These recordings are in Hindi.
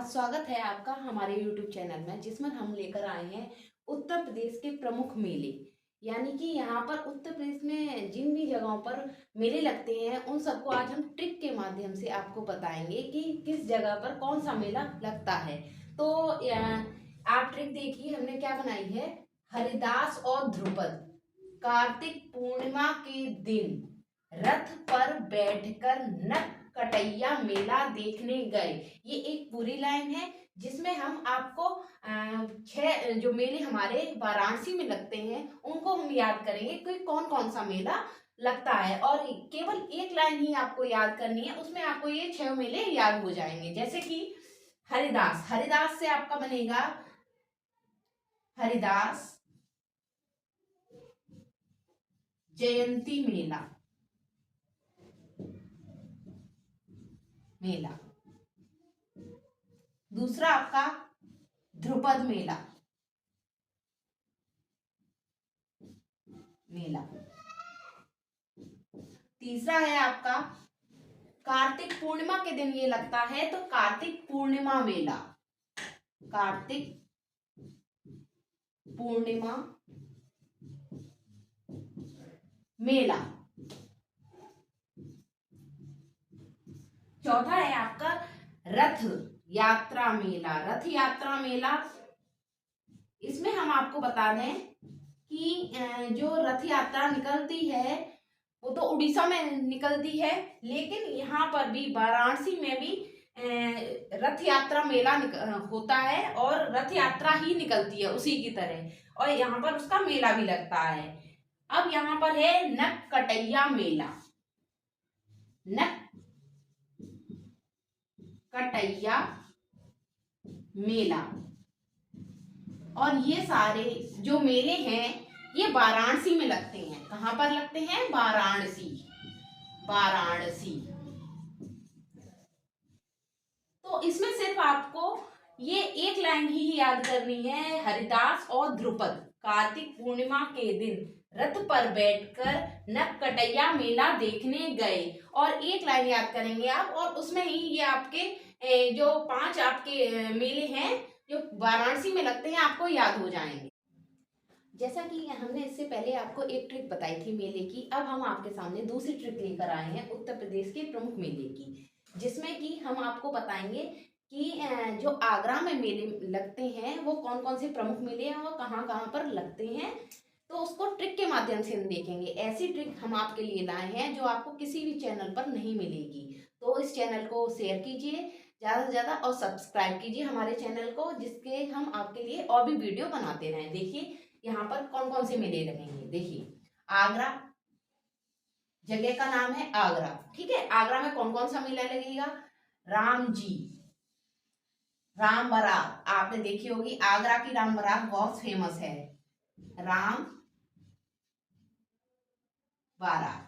स्वागत है आपका हमारे YouTube चैनल में, जिसमें हम लेकर आए हैं उत्तर प्रदेश के प्रमुख मेले। यानी कि यहाँ पर उत्तर प्रदेश में जिन भी जगहों पर मेले लगते हैं उन सबको आज हम ट्रिक के माध्यम से आपको बताएंगे कि किस जगह पर कौन सा मेला लगता है। तो आप ट्रिक देखिए, हमने क्या बनाई है। हरिदास और ध्रुपद कार्तिक पूर्णिमा के दिन रथ पर बैठकर नक कटैया मेला देखने गए। ये एक पूरी लाइन है जिसमें हम आपको छह जो मेले हमारे वाराणसी में लगते हैं उनको हम याद करेंगे कि कौन कौन सा मेला लगता है, और केवल एक लाइन ही आपको याद करनी है, उसमें आपको ये 6 मेले याद हो जाएंगे। जैसे कि हरिदास, हरिदास से आपका बनेगा हरिदास जयंती मेला। दूसरा आपका ध्रुपद मेला। तीसरा है आपका कार्तिक पूर्णिमा के दिन ये लगता है, तो कार्तिक पूर्णिमा मेला। कार्तिक पूर्णिमा मेला। चौथा है आपका रथ यात्रा मेला। रथ यात्रा मेला, इसमें हम आपको बता दें कि जो रथ यात्रा निकलती है वो तो उड़ीसा में निकलती है, लेकिन यहाँ पर भी वाराणसी में भी रथ यात्रा मेला होता है और रथ यात्रा ही निकलती है उसी की तरह, और यहाँ पर उसका मेला भी लगता है। अब यहाँ पर है नक कटैया मेला। नक कटैया मेला। और ये सारे जो मेले हैं ये वाराणसी में लगते हैं। कहाँ पर लगते हैं? वाराणसी। तो इसमें सिर्फ आपको ये एक लाइन ही याद करनी है, हरिदास और ध्रुपद कार्तिक पूर्णिमा के दिन रथ पर बैठकर नक कटैया मेला देखने गए, और एक लाइन याद करेंगे आप, और उसमें ही ये आपके जो 5 आपके मेले हैं जो वाराणसी में लगते हैं आपको याद हो जाएंगे। जैसा कि हमने इससे पहले आपको एक ट्रिक बताई थी मेले की, अब हम आपके सामने दूसरी ट्रिक लेकर आए हैं उत्तर प्रदेश के प्रमुख मेले की, जिसमें कि हम आपको बताएंगे कि जो आगरा में मेले लगते हैं वो कौन कौन से प्रमुख मेले हैं और कहाँ कहाँ पर लगते हैं। तो उसको ट्रिक के माध्यम से हम देखेंगे। ऐसी ट्रिक हम आपके लिए लाए हैं जो आपको किसी भी चैनल पर नहीं मिलेगी। तो इस चैनल को शेयर कीजिए ज़्यादा से ज़्यादा और सब्सक्राइब कीजिए हमारे चैनल को, जिसके हम आपके लिए और भी वीडियो बनाते रहें। देखिए यहाँ पर कौन कौन से मेले लगेंगे। देखिए आगरा, जगह का नाम है आगरा, ठीक है। आगरा में कौन कौन सा मेला लगेगा? राम जी, राम बारात आपने देखी होगी, आगरा की राम बारात बहुत फेमस है। राम बारात,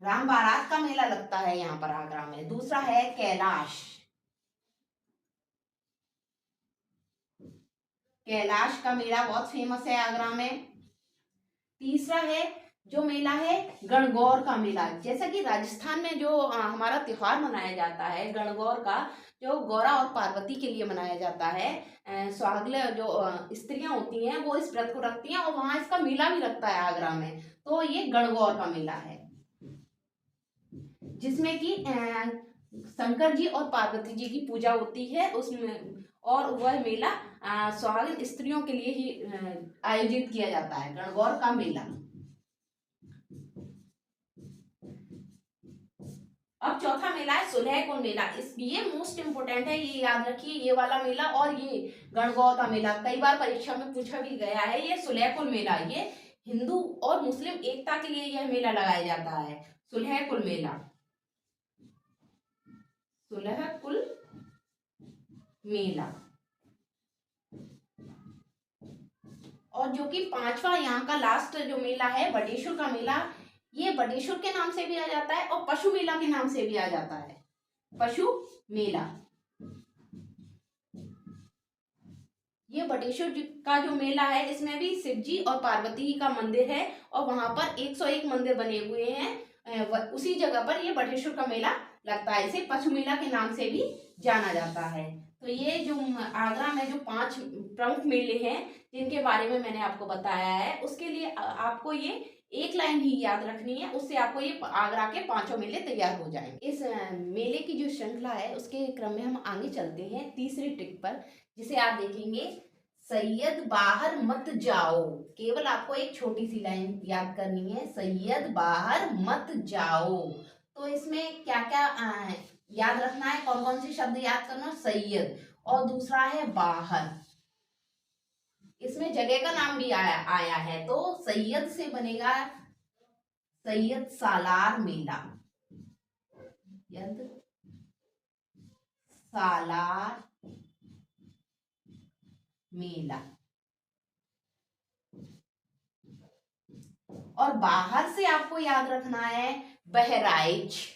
राम बारात का मेला लगता है यहाँ पर आगरा में। दूसरा है कैलाश, कैलाश का मेला बहुत फेमस है आगरा में। तीसरा है जो मेला है गणगौर का मेला। जैसा कि राजस्थान में जो हमारा त्योहार मनाया जाता है गणगौर का, जो गौरा और पार्वती के लिए मनाया जाता है। सुहागन जो स्त्रियां होती हैं वो इस व्रत को रखती हैं और वहां इसका मेला भी लगता है आगरा में। तो ये गणगौर का मेला है जिसमें कि शंकर जी और पार्वती जी की पूजा होती है उसमें, और वह मेला सुहागन स्त्रियों के लिए ही आयोजित किया जाता है, गणगौर का मेला। अब चौथा मेला है सुलहकुंड मेला। ये मोस्ट इंपोर्टेंट है, ये याद रखिए, ये वाला मेला और ये गणगौर का मेला कई बार परीक्षा में पूछा भी गया है। ये सुलहकुंड मेला, ये हिंदू और मुस्लिम एकता के लिए यह मेला लगाया जाता है। सुलहकुंड मेला, सुलहकुंड मेला। और जो कि पांचवा यहाँ का लास्ट जो मेला है बटेश्वर का मेला, ये बटेश्वर के नाम से भी आ जाता है और पशु मेला के नाम से भी आ जाता है, पशु मेला। ये बटेश्वर का जो मेला है इसमें भी शिव जी और पार्वती का मंदिर है और वहां पर 101 मंदिर बने हुए हैं। उसी जगह पर ये बटेश्वर का मेला लगता है। इसे पशु मेला के नाम से भी जाना जाता है। तो ये जो आगरा में जो 5 प्रमुख मेले हैं जिनके बारे में मैंने आपको बताया है, उसके लिए आपको ये एक लाइन ही याद रखनी है, उससे आपको ये आगरा के 5 मेले तैयार हो जाएंगे। इस मेले की जो श्रृंखला है उसके क्रम में हम आगे चलते हैं तीसरी ट्रिक पर, जिसे आप देखेंगे सैयद बाहर मत जाओ। केवल आपको एक छोटी सी लाइन याद करनी है, सैयद बाहर मत जाओ। तो इसमें क्या क्या याद रखना है, कौन कौन से शब्द याद करना, सैयद और दूसरा है बाहर। इसमें जगह का नाम भी आया है, तो सैयद से बनेगा सैयद सालार मेला, सैयद सालार मेला। और बाहर से आपको याद रखना है बहराइच।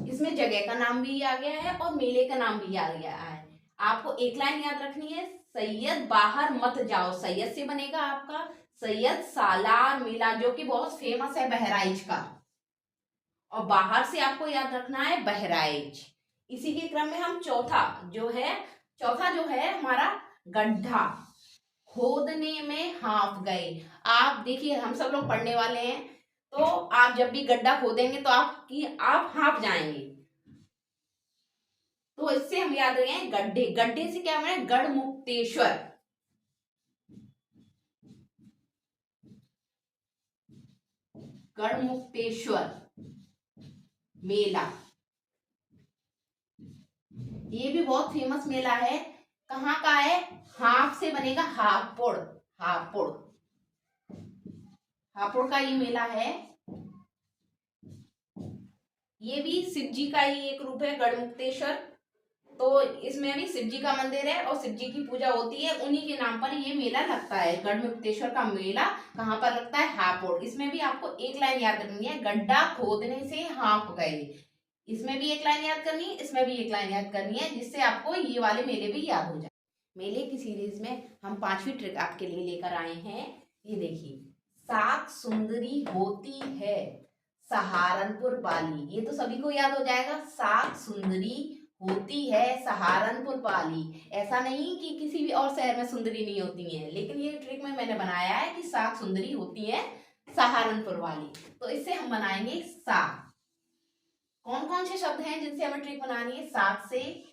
इसमें जगह का नाम भी आ गया है और मेले का नाम भी आ गया है। आपको एक लाइन याद रखनी है, सैयद बाहर मत जाओ। सैयद से बनेगा आपका सैयद सालार मेला, जो कि बहुत फेमस है बहराइच का। और बाहर से आपको याद रखना है बहराइच। इसी के क्रम में हम चौथा जो है हमारा गड्ढा। खोदने में हाफ गए। आप देखिए, हम सब लोग पढ़ने वाले हैं, तो आप जब भी गड्ढा खोदेंगे तो आप हाफ जाएंगे। तो इससे हम याद रखें गड्ढे। गड्ढे से क्या बने, गढ़मुक्तेश्वर। गढ़मुक्तेश्वर मेला, ये भी बहुत फेमस मेला है। कहाँ का है, हाफ से बनेगा हापुड़। हापुड़, हापुड़ का ये मेला है। ये भी शिव जी का ही एक रूप है, गढ़मुक्तेश्वर। तो इसमें भी शिव जी का मंदिर है और शिव जी की पूजा होती है, उन्हीं के नाम पर ये मेला लगता है। गढ़मुक्तेश्वर का मेला कहाँ पर लगता है, हापुड़। इसमें भी आपको एक लाइन याद रखनी है, गड्ढा खोदने से हाँफ गए। इसमें भी एक लाइन याद करनी है, इसमें भी एक लाइन याद करनी है, जिससे आपको ये वाले मेले भी याद हो जाए। मेले की सीरीज में हम 5वीं ट्रिक आपके लिए लेकर आए हैं। ये देखिए, सात सुंदरी होती है सहारनपुर वाली। ये तो सभी को याद हो जाएगा, सात सुंदरी होती है सहारनपुर वाली। ऐसा नहीं कि किसी भी और शहर में सुंदरी नहीं होती है, लेकिन ये ट्रिक में मैंने बनाया है कि सात सुंदरी होती है सहारनपुर वाली। तो इससे हम बनाएंगे सात। कौन कौन से शब्द हैं जिनसे हमें ट्रिक बनानी है, सात से,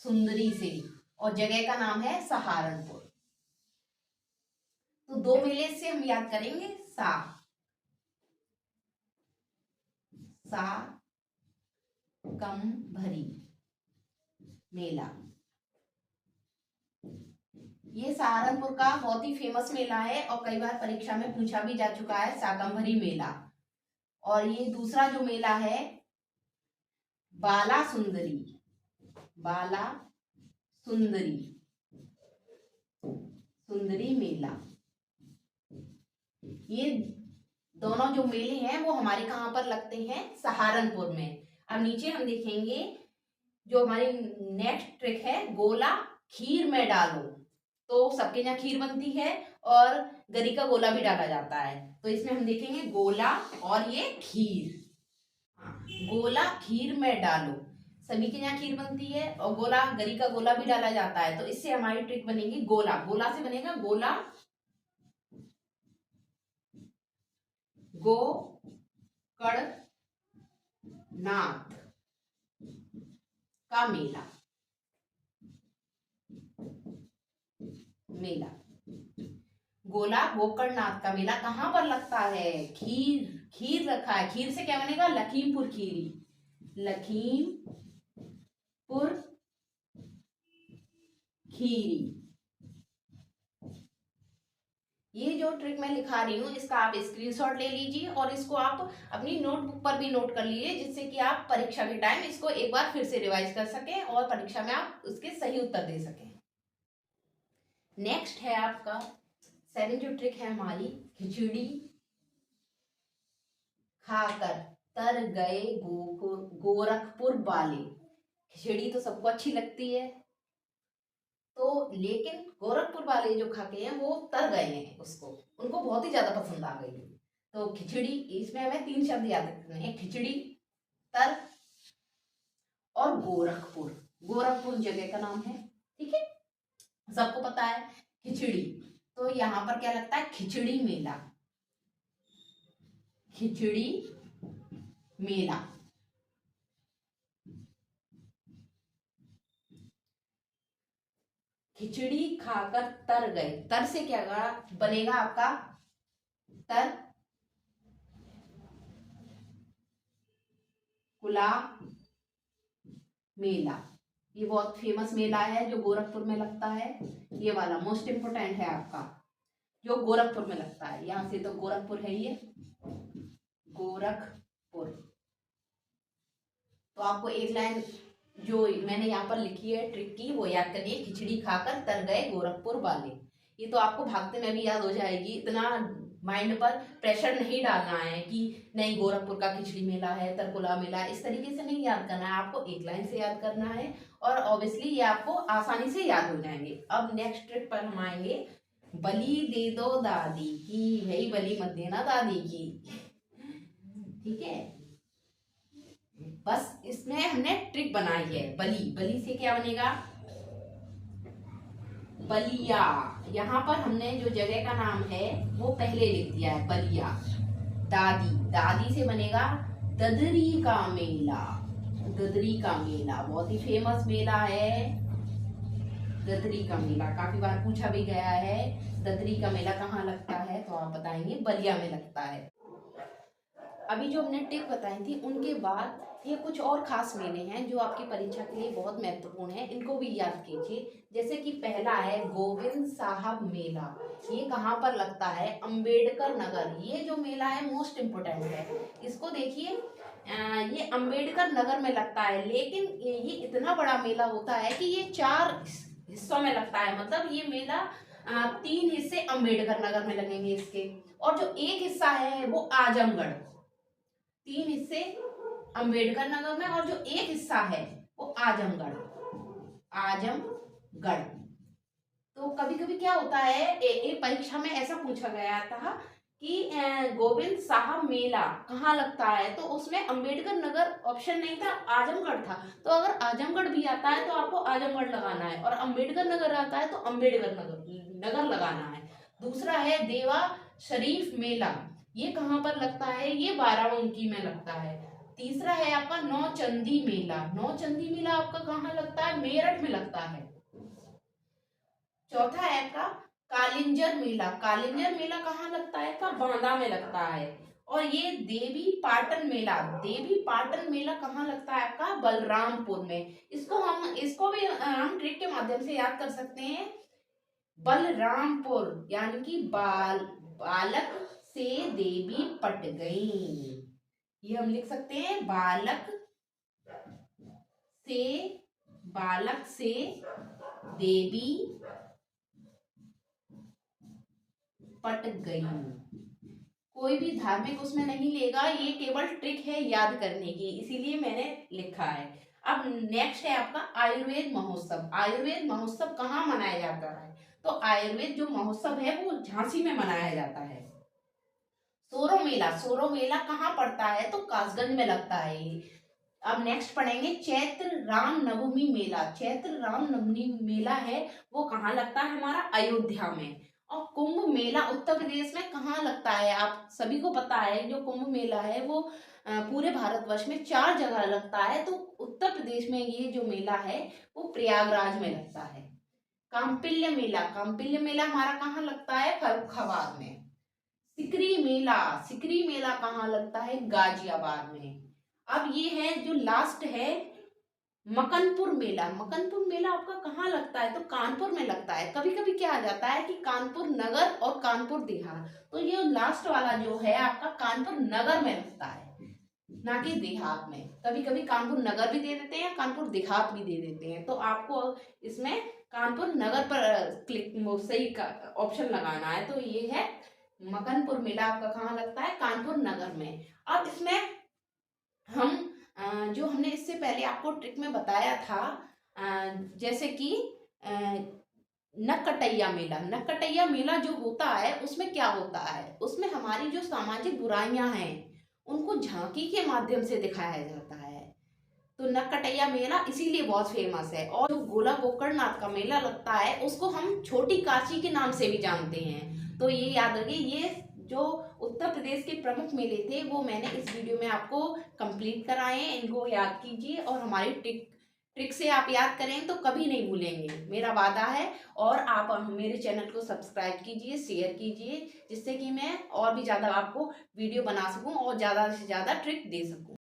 सुंदरी से, और जगह का नाम है सहारनपुर। तो 2 मेले से हम याद करेंगे, शाकंभरी मेला। ये सहारनपुर का बहुत ही फेमस मेला है और कई बार परीक्षा में पूछा भी जा चुका है, शाकंभरी मेला। और ये दूसरा जो मेला है, बाला सुंदरी। बाला सुंदरी, सुंदरी मेला। ये दोनों जो मेले हैं वो हमारे कहाँ पर लगते हैं, सहारनपुर में। अब नीचे हम देखेंगे जो हमारी नेक्स्ट ट्रिक है, गोला खीर में डालो। तो सबके यहाँ खीर बनती है और गरी का गोला भी डाला जाता है। तो इसमें हम देखेंगे गोला और ये खीर। गोला खीर में डालो, सभी के यहाँ खीर बनती है और गोला, गरी का गोला भी डाला जाता है। तो इससे हमारी ट्रिक बनेगी गोला। गोला से बनेगा गोला, गो कड़ नाथ का मेला। मेला गोला गोकर्णनाथ का मेला कहाँ पर लगता है, खीर। खीर रखा है, खीर से क्या बनेगा, लखीमपुर खीरी। लखीमपुर खीरी। ये जो ट्रिक मैं लिखा रही हूँ, इसका आप स्क्रीनशॉट ले लीजिए और इसको आप अपनी नोटबुक पर भी नोट कर लीजिए, जिससे कि आप परीक्षा के टाइम इसको एक बार फिर से रिवाइज कर सकें और परीक्षा में आप उसके सही उत्तर दे सकें। नेक्स्ट है आपका 7 जो ट्रिक है हमारी, खिचड़ी खाकर तर गए गोरखपुर वाले। खिचड़ी तो सबको अच्छी लगती है, तो लेकिन गोरखपुर वाले जो खा के हैं वो तर गए हैं, उसको, उनको बहुत ही ज्यादा पसंद आ गई। तो खिचड़ी, इसमें हमें 3 शब्द याद रखने हैं, खिचड़ी, तर और गोरखपुर। गोरखपुर जगह का नाम है, ठीक है, सबको पता है। खिचड़ी, तो यहाँ पर क्या लगता है, खिचड़ी मेला, खिचड़ी मेला। खिचड़ी खाकर तर गए, तर से क्या बनेगा आपका, तर कुला मेला। ये बहुत फेमस मेला है जो गोरखपुर में लगता है, ये वाला मोस्ट इम्पोर्टेंट है आपका, जो गोरखपुर में लगता है। यहाँ से तो गोरखपुर है, ये गोरखपुर। तो आपको एक लाइन जो मैंने यहाँ पर लिखी है ट्रिक की, वो याद करनी है, खिचड़ी खाकर तर गए गोरखपुर वाले। ये तो आपको भागते में भी याद हो जाएगी, इतना माइंड पर प्रेशर नहीं डालना है कि नहीं गोरखपुर का खिचड़ी मेला है, तरकुला मेला, इस तरीके से नहीं याद करना है, आपको एक लाइन से याद करना है और ऑब्वियसली ये आपको आसानी से याद हो जाएंगे। अब नेक्स्ट ट्रिक पर हम आएंगे, बलि दे दो दादी की, भाई बलि मत देना दादी की, ठीक है। बस इसमें हमने ट्रिक बनाई है, बलि, बलि से क्या बनेगा, बलिया। यहाँ पर हमने जो जगह का नाम है वो पहले लिख दिया है, बलिया। दादी, दादी से बनेगा ददरी का मेला, ददरी का मेला बहुत ही फेमस मेला है, ददरी का मेला काफी बार पूछा भी गया है। ददरी का मेला कहाँ लगता है, तो आप बताएंगे बलिया में लगता है। अभी जो हमने ट्रिक बताई थी उनके बाद ये कुछ और खास मेले हैं जो आपकी परीक्षा के लिए बहुत महत्वपूर्ण है, इनको भी याद कीजिए। जैसे कि पहला है गोविंद साहब मेला, ये कहाँ पर लगता है, अंबेडकर नगर। ये जो मेला है मोस्ट इम्पोर्टेंट है, इसको देखिए, ये अंबेडकर नगर में लगता है, लेकिन ये इतना बड़ा मेला होता है कि ये 4 हिस्सों में लगता है। मतलब ये मेला 3 हिस्से अंबेडकर नगर में लगेंगे इसके, और जो एक हिस्सा है वो आजमगढ़। 3 हिस्से अंबेडकर नगर में और जो एक हिस्सा है वो आजमगढ़, आजमगढ़। तो कभी कभी क्या होता है, एक परीक्षा में ऐसा पूछा गया था कि गोविंद साहब मेला कहाँ लगता है, तो उसमें अंबेडकर नगर ऑप्शन नहीं था, आजमगढ़ था। तो अगर आजमगढ़ भी आता है तो आपको आजमगढ़ लगाना है, और अंबेडकर नगर आता है तो अंबेडकर नगर लगाना है। दूसरा है देवा शरीफ मेला, ये कहाँ पर लगता है, ये बाराबंकी में लगता है। तीसरा है आपका नौचंदी मेला, नौचंदी मेला आपका कहाँ लगता है, मेरठ में लगता है। चौथा है आपका कालिंजर मेला, कालिंजर मेला कहाँ लगता है, का बांदा में लगता है। और ये देवी पाटन मेला, देवी पाटन मेला कहाँ लगता है आपका, बलरामपुर में। इसको भी हम ट्रिक के माध्यम से याद कर सकते हैं, बलरामपुर, यानी कि बालक से देवी पट गई, ये हम लिख सकते हैं, बालक से देवी पट गई। कोई भी धार्मिक उसमें नहीं लेगा, ये केवल ट्रिक है याद करने की, इसीलिए मैंने लिखा है। अब नेक्स्ट है आपका आयुर्वेद महोत्सव। आयुर्वेद महोत्सव कहाँ मनाया जाता है, तो आयुर्वेद जो महोत्सव है वो झांसी में मनाया जाता है। सोरो मेला, सोरो मेला कहाँ पड़ता है, तो कासगंज में लगता है। अब नेक्स्ट पढ़ेंगे चैत्र राम नवमी मेला। चैत्र राम नवमी मेला है वो कहाँ लगता है, हमारा अयोध्या में। और कुंभ मेला उत्तर प्रदेश में कहाँ लगता है, आप सभी को पता है जो कुंभ मेला है वो पूरे भारतवर्ष में 4 जगह लगता है, तो उत्तर प्रदेश में ये जो मेला है वो प्रयागराज में लगता है। कांपिल्य मेला, कांपिल्य मेला हमारा कहाँ लगता है, फर्रुखाबाद में। सिकरी मेला, सिकरी मेला कहाँ लगता है, गाजियाबाद में। अब ये है जो लास्ट है मकनपुर मेला। मकनपुर मेला आपका कहाँ लगता है, तो कानपुर में लगता है। कभी कभी क्या आ जाता है कि कानपुर नगर और कानपुर देहात, तो ये लास्ट वाला जो है आपका कानपुर नगर में लगता है, ना कि देहात में। कभी कभी कानपुर नगर भी दे देते हैं, कानपुर देहात भी दे देते हैं, तो आपको इसमें कानपुर नगर पर क्लिक सही ऑप्शन लगाना है। तो ये है मकनपुर मेला आपका कहाँ लगता है, कानपुर नगर में। अब इसमें हम जो हमने इससे पहले आपको ट्रिक में बताया था, जैसे कि नकटैया मेला। नकटैया मेला जो होता है उसमें क्या होता है, उसमें हमारी जो सामाजिक बुराइयां हैं उनको झांकी के माध्यम से दिखाया जाता है। तो नकटैया मेला इसीलिए बहुत फेमस है। और जो गोला गोकर्णनाथ का मेला लगता है उसको हम छोटी काशी के नाम से भी जानते हैं। तो ये याद रखिए, ये जो उत्तर प्रदेश के प्रमुख मेले थे वो मैंने इस वीडियो में आपको कंप्लीट कराए हैं। इनको याद कीजिए और हमारी ट्रिक से आप याद करें तो कभी नहीं भूलेंगे, मेरा वादा है। और आप मेरे चैनल को सब्सक्राइब कीजिए, शेयर कीजिए, जिससे कि मैं और भी ज़्यादा आपको वीडियो बना सकूं और ज़्यादा से ज़्यादा ट्रिक दे सकूं।